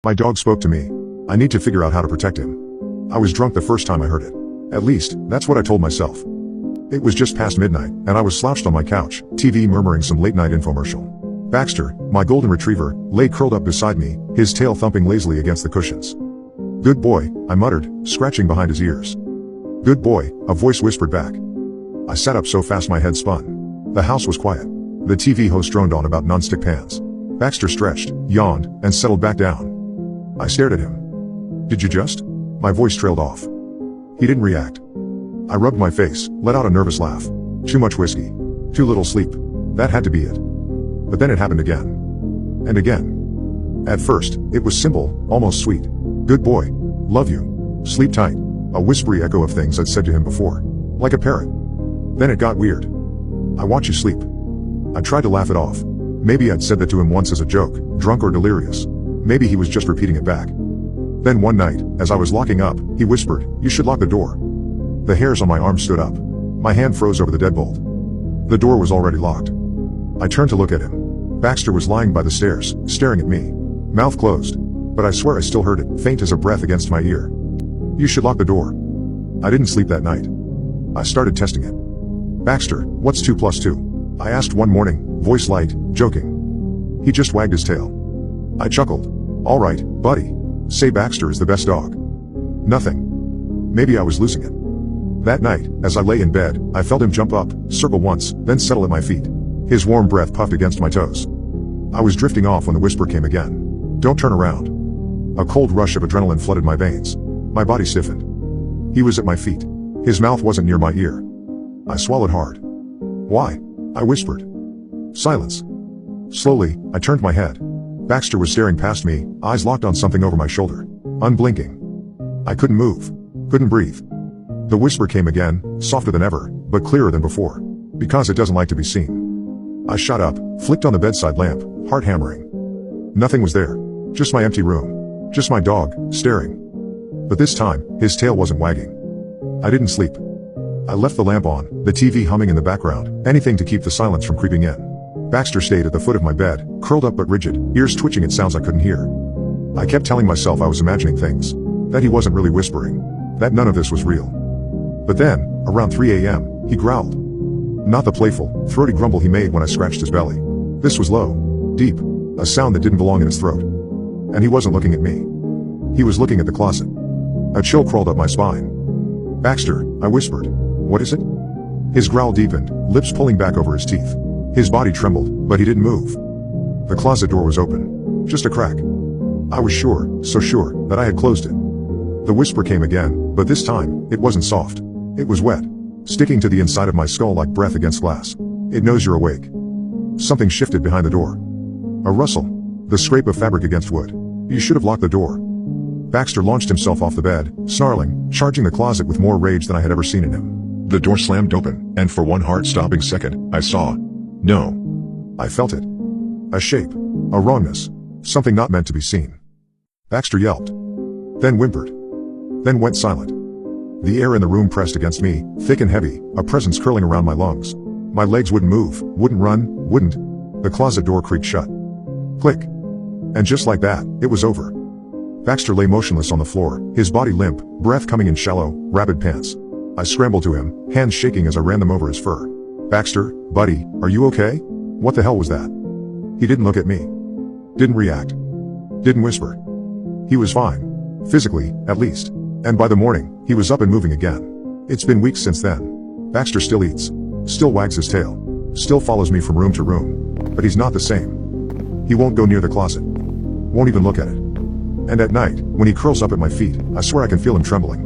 My dog spoke to me. I need to figure out how to protect him. I was drunk the first time I heard it. At least, that's what I told myself. It was just past midnight, and I was slouched on my couch, TV murmuring some late-night infomercial. Baxter, my golden retriever, lay curled up beside me, his tail thumping lazily against the cushions. "Good boy," I muttered, scratching behind his ears. "Good boy," a voice whispered back. I sat up so fast my head spun. The house was quiet. The TV host droned on about non-stick pans. Baxter stretched, yawned, and settled back down. I stared at him. "Did you just?" My voice trailed off. He didn't react. I rubbed my face, let out a nervous laugh. Too much whiskey. Too little sleep. That had to be it. But then it happened again. And again. At first, it was simple, almost sweet. "Good boy. Love you. Sleep tight." A whispery echo of things I'd said to him before. Like a parrot. Then it got weird. "I want you sleep." I tried to laugh it off. Maybe I'd said that to him once as a joke, drunk or delirious. Maybe he was just repeating it back. Then one night, as I was locking up, he whispered, "You should lock the door." The hairs on my arm stood up. My hand froze over the deadbolt. The door was already locked. I turned to look at him. Baxter was lying by the stairs, staring at me. Mouth closed. But I swear I still heard it, faint as a breath against my ear. "You should lock the door." I didn't sleep that night. I started testing it. "Baxter, what's 2 plus 2? I asked one morning, voice light, joking. He just wagged his tail. I chuckled. "All right, buddy. Say Baxter is the best dog." Nothing. Maybe I was losing it. That night, as I lay in bed, I felt him jump up, circle once, then settle at my feet. His warm breath puffed against my toes. I was drifting off when the whisper came again. "Don't turn around." A cold rush of adrenaline flooded my veins. My body stiffened. He was at my feet. His mouth wasn't near my ear. I swallowed hard. "Why?" I whispered. Silence. Slowly, I turned my head. Baxter was staring past me, eyes locked on something over my shoulder. Unblinking. I couldn't move. Couldn't breathe. The whisper came again, softer than ever, but clearer than before. "Because it doesn't like to be seen." I shot up, flicked on the bedside lamp, heart hammering. Nothing was there. Just my empty room. Just my dog, staring. But this time, his tail wasn't wagging. I didn't sleep. I left the lamp on, the TV humming in the background, anything to keep the silence from creeping in. Baxter stayed at the foot of my bed, curled up but rigid, ears twitching at sounds I couldn't hear. I kept telling myself I was imagining things. That he wasn't really whispering. That none of this was real. But then, around 3 a.m., he growled. Not the playful, throaty grumble he made when I scratched his belly. This was low, deep, a sound that didn't belong in his throat. And he wasn't looking at me. He was looking at the closet. A chill crawled up my spine. "Baxter," I whispered. "What is it?" His growl deepened, lips pulling back over his teeth. His body trembled, but he didn't move. The closet door was open. Just a crack. I was sure, so sure, that I had closed it. The whisper came again, but this time, it wasn't soft. It was wet. Sticking to the inside of my skull like breath against glass. "It knows you're awake." Something shifted behind the door. A rustle. The scrape of fabric against wood. "You should have locked the door." Baxter launched himself off the bed, snarling, charging the closet with more rage than I had ever seen in him. The door slammed open, and for one heart-stopping second, I saw. No. I felt it. A shape. A wrongness. Something not meant to be seen. Baxter yelped. Then whimpered. Then went silent. The air in the room pressed against me, thick and heavy, a presence curling around my lungs. My legs wouldn't move, wouldn't run, wouldn't. The closet door creaked shut. Click. And just like that, it was over. Baxter lay motionless on the floor, his body limp, breath coming in shallow, rapid pants. I scrambled to him, hands shaking as I ran them over his fur. "Baxter, buddy, are you okay? What the hell was that?" He didn't look at me. Didn't react. Didn't whisper. He was fine. Physically, at least. And by the morning, he was up and moving again. It's been weeks since then. Baxter still eats. Still wags his tail. Still follows me from room to room. But he's not the same. He won't go near the closet. Won't even look at it. And at night, when he curls up at my feet, I swear I can feel him trembling.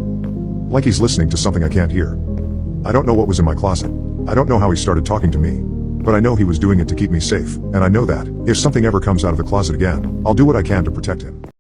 Like he's listening to something I can't hear. I don't know what was in my closet. I don't know how he started talking to me. But I know he was doing it to keep me safe, and I know that, if something ever comes out of the closet again, I'll do what I can to protect him.